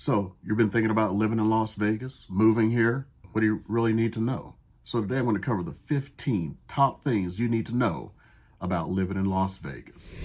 So, you've been thinking about living in Las Vegas, moving here? What do you really need to know? So, today I'm going to cover the 15 top things you need to know about living in Las Vegas.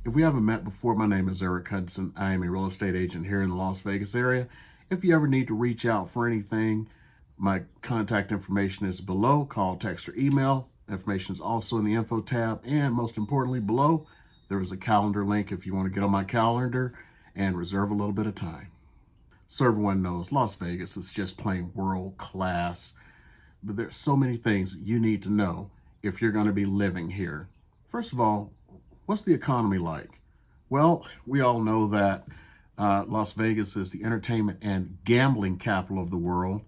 If we haven't met before, my name is Hudson. I am a real estate agent here in the Las Vegas area. If you ever need to reach out for anything, my contact information is below. Call, text, or email. Information is also in the info tab. And most importantly, below, there is a calendar link if you want to get on my calendar and reserve a little bit of time. So everyone knows Las Vegas is just plain world class, but there's so many things you need to know if you're going to be living here. First of all, what's the economy like? Well, we all know that Las Vegas is the entertainment and gambling capital of the world.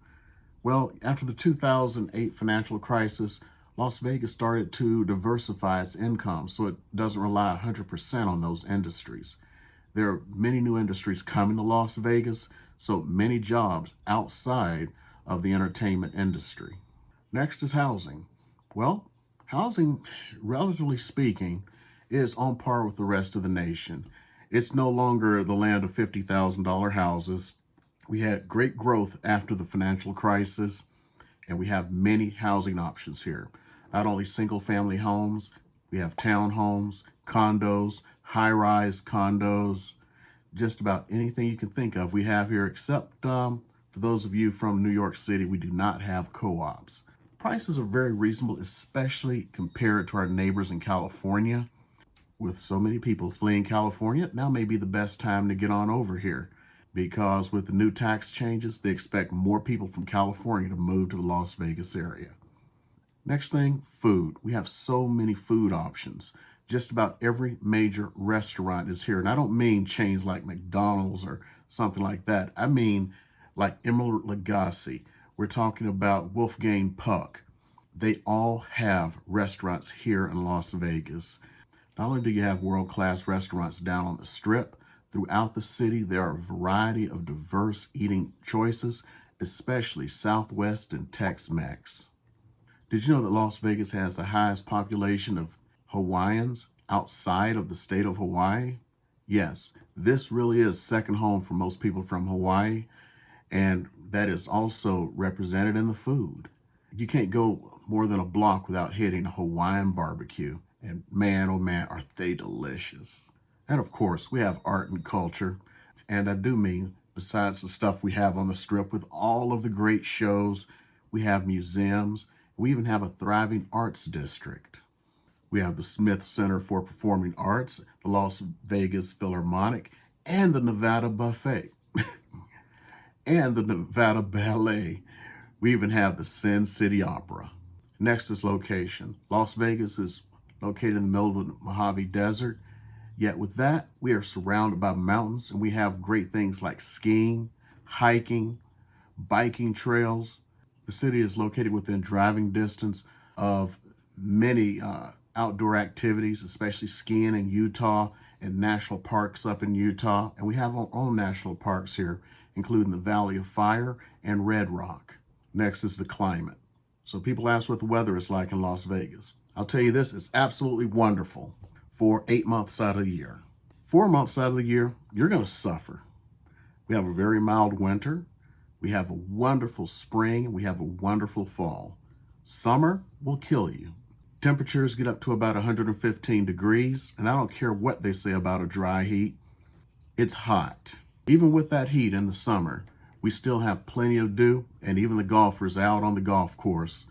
Well, after the 2008 financial crisis, Las Vegas started to diversify its income so it doesn't rely 100% on those industries. There are many new industries coming to Las Vegas, so many jobs outside of the entertainment industry. Next is housing. Well, housing, relatively speaking, is on par with the rest of the nation. It's no longer the land of $50,000 houses. We had great growth after the financial crisis, and we have many housing options here. Not only single-family homes, we have townhomes, condos, high-rise condos, just about anything you can think of we have here, except for those of you from New York City, we do not have co-ops. Prices are very reasonable, especially compared to our neighbors in California. With so many people fleeing California, now may be the best time to get on over here, because with the new tax changes, they expect more people from California to move to the Las Vegas area. Next thing, food. We have so many food options. Just about every major restaurant is here. And I don't mean chains like McDonald's or something like that. I mean like Emerald Lagasse. We're talking about Wolfgang Puck. They all have restaurants here in Las Vegas. Not only do you have world-class restaurants down on the Strip, throughout the city, there are a variety of diverse eating choices, especially Southwest and Tex-Mex. Did you know that Las Vegas has the highest population of Hawaiians outside of the state of Hawaii? Yes, this really is second home for most people from Hawaii, and that is also represented in the food. You can't go more than a block without hitting a Hawaiian barbecue, and man, oh man, are they delicious. And of course, we have art and culture, and I do mean, besides the stuff we have on the Strip with all of the great shows, we have museums. We even have a thriving arts district. We have the Smith Center for Performing Arts, the Las Vegas Philharmonic, and the Nevada Buffet, and the Nevada Ballet. We even have the Sin City Opera. Next is location. Las Vegas is located in the middle of the Mojave Desert. Yet with that, we are surrounded by mountains, and we have great things like skiing, hiking, biking trails. The city is located within driving distance of many outdoor activities, especially skiing in Utah and national parks up in Utah. And we have our own national parks here, including the Valley of Fire and Red Rock. Next is the climate. So people ask what the weather is like in Las Vegas. I'll tell you this, it's absolutely wonderful for 8 months out of the year. 4 months out of the year, you're going to suffer. We have a very mild winter. We have a wonderful spring. We have a wonderful fall. Summer will kill you. Temperatures get up to about 115 degrees, and I don't care what they say about a dry heat. It's hot. Even with that heat in the summer, we still have plenty of dew, and even the golfers out on the golf course.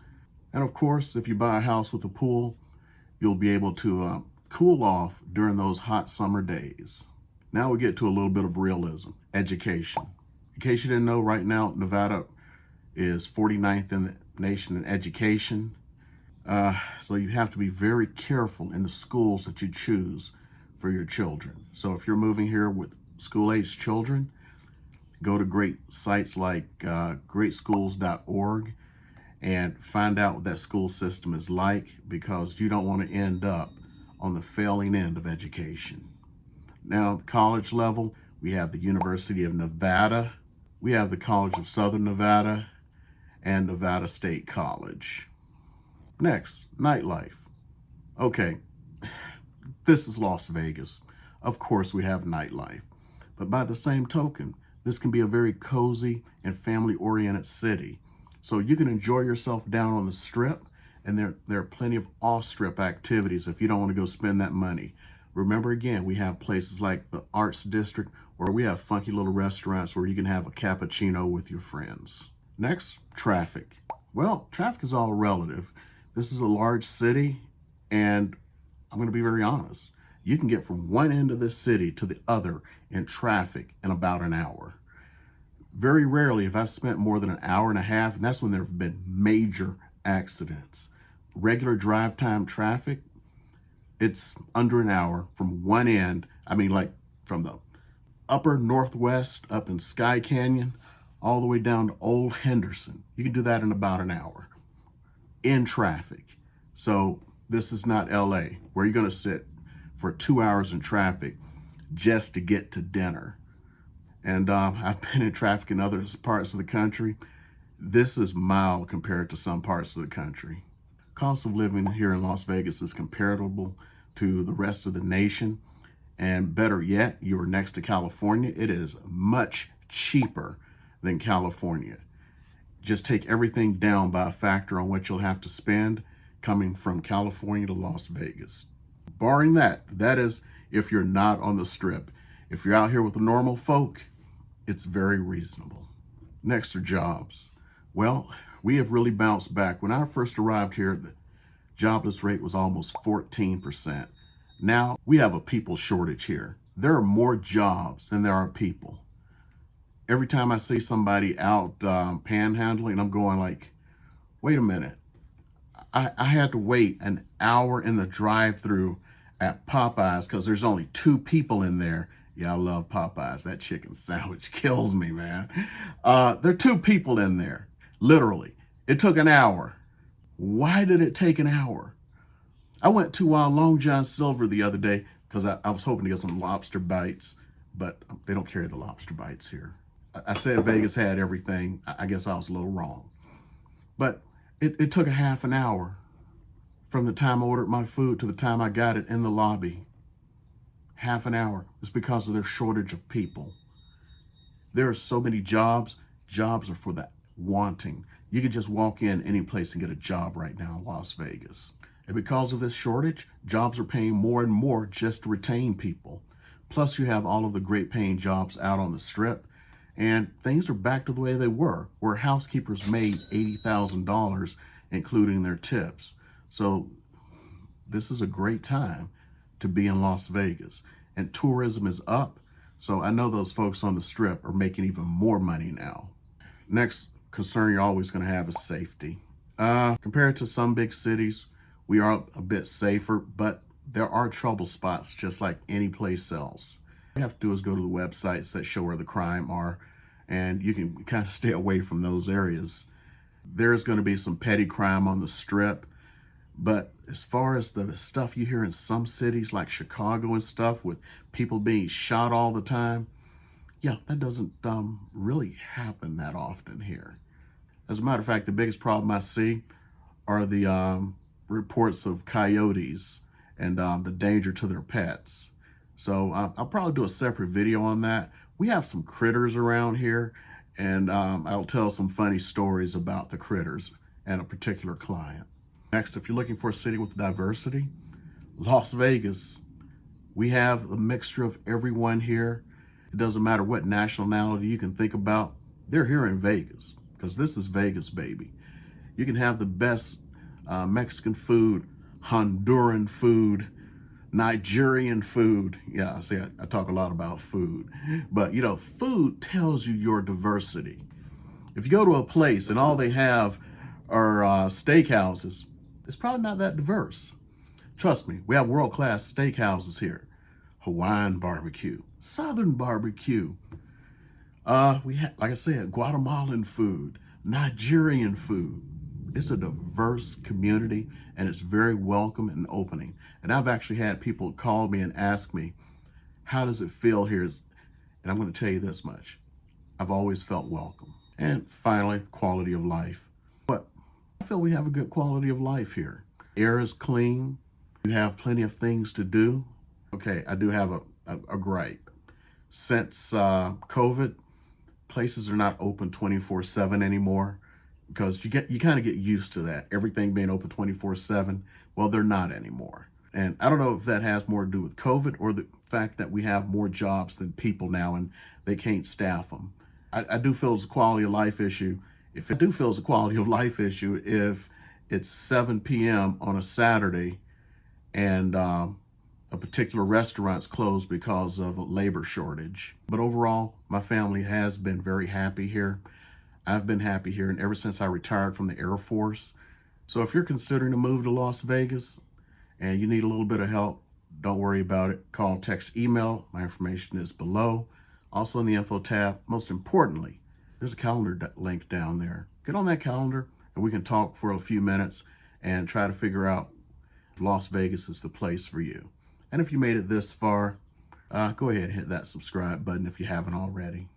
And of course, if you buy a house with a pool, you'll be able to cool off during those hot summer days. Now we get to a little bit of realism, education. In case you didn't know, right now, Nevada is 49th in the nation in education. So you have to be very careful in the schools that you choose for your children. So if you're moving here with school-aged children, go to great sites like greatschools.org and find out what that school system is like, because you don't want to end up on the failing end of education. Now, at the college level, we have the University of Nevada, we have the College of Southern Nevada, and Nevada State College. Next, nightlife. Okay, this is Las Vegas. Of course we have nightlife. But by the same token, this can be a very cozy and family-oriented city. So you can enjoy yourself down on the strip, and there are plenty of off-strip activities if you don't want to go spend that money. Remember, again, we have places like the Arts District, or we have funky little restaurants where you can have a cappuccino with your friends. Next, traffic. Well, traffic is all relative. This is a large city, and I'm going to be very honest. You can get from one end of this city to the other in traffic in about an hour. Very rarely have I spent more than an hour and a half, and that's when there have been major accidents. Regular drive time traffic, it's under an hour from one end. I mean, like from the upper Northwest up in Sky Canyon all the way down to Old Henderson. You can do that in about an hour in traffic. So this is not LA where you're going to sit for 2 hours in traffic just to get to dinner. And I've been in traffic in other parts of the country. This is mild compared to some parts of the country. Cost of living here in Las Vegas is comparable to the rest of the nation. And better yet, you're next to California. It is much cheaper than California. Just take everything down by a factor on what you'll have to spend coming from California to Las Vegas. Barring that, that is if you're not on the strip. If you're out here with the normal folk, it's very reasonable. Next are jobs. Well, we have really bounced back. When I first arrived here, the jobless rate was almost 14%. Now we have a people shortage here. There are more jobs than there are people. Every time I see somebody out panhandling, I'm going like, wait a minute. I had to wait an hour in the drive-through at Popeyes because there's only 2 people in there. Yeah, I love Popeyes. That chicken sandwich kills me, man. There are 2 people in there, literally. It took an hour. Why did it take an hour? I went to Long John Silver the other day because I was hoping to get some lobster bites, but they don't carry the lobster bites here. I said Vegas had everything. I guess I was a little wrong. But it took a half an hour from the time I ordered my food to the time I got it in the lobby. Half an hour. It's because of their shortage of people. There are so many jobs. Jobs are for the wanting. You can just walk in any place and get a job right now in Las Vegas. And because of this shortage, jobs are paying more and more just to retain people. Plus, you have all of the great paying jobs out on the strip. And things are back to the way they were, where housekeepers made $80,000, including their tips. So this is a great time to be in Las Vegas. And tourism is up. So I know those folks on the strip are making even more money now. Next concern you're always going to have is safety. Compared to some big cities, we are a bit safer, but there are trouble spots just like any place else. All you have to do is go to the websites that show where the crime are, and you can kind of stay away from those areas. There's going to be some petty crime on the strip, but as far as the stuff you hear in some cities like Chicago and stuff with people being shot all the time, yeah, that doesn't really happen that often here. As a matter of fact, the biggest problem I see are the reports of coyotes and the danger to their pets. So I'll probably do a separate video on that. We have some critters around here, and I'll tell some funny stories about the critters and a particular client. Next, if you're looking for a city with diversity, Las Vegas. We have a mixture of everyone here. It doesn't matter what nationality you can think about. They're here in Vegas because this is Vegas, baby. You can have the best Mexican food, Honduran food, Nigerian food. Yeah, see, I talk a lot about food. But, you know, food tells you your diversity. If you go to a place and all they have are steakhouses, it's probably not that diverse. Trust me, we have world-class steakhouses here. Hawaiian barbecue, Southern barbecue. We have, like I said, Guatemalan food, Nigerian food. It's a diverse community, and it's very welcome and opening. And I've actually had people call me and ask me, how does it feel here? And I'm going to tell you this much. I've always felt welcome. And finally, quality of life. But I feel we have a good quality of life here. Air is clean. You have plenty of things to do. Okay, I do have a gripe. Since COVID, places are not open 24/7 anymore because you kind of get used to that. Everything being open 24/7. Well, they're not anymore. And I don't know if that has more to do with COVID or the fact that we have more jobs than people now and they can't staff them. I do feel it's a quality of life issue. If I do feel it's a quality of life issue if it's 7 p.m. on a Saturday and a particular restaurant's closed because of a labor shortage. But overall, my family has been very happy here. I've been happy here, and ever since I retired from the Air Force. So if you're considering a move to Las Vegas and you need a little bit of help, don't worry about it. Call, text, email. My information is below. Also in the info tab. Most importantly, there's a calendar link down there. Get on that calendar and we can talk for a few minutes and try to figure out if Las Vegas is the place for you. And if you made it this far, go ahead and hit that subscribe button if you haven't already.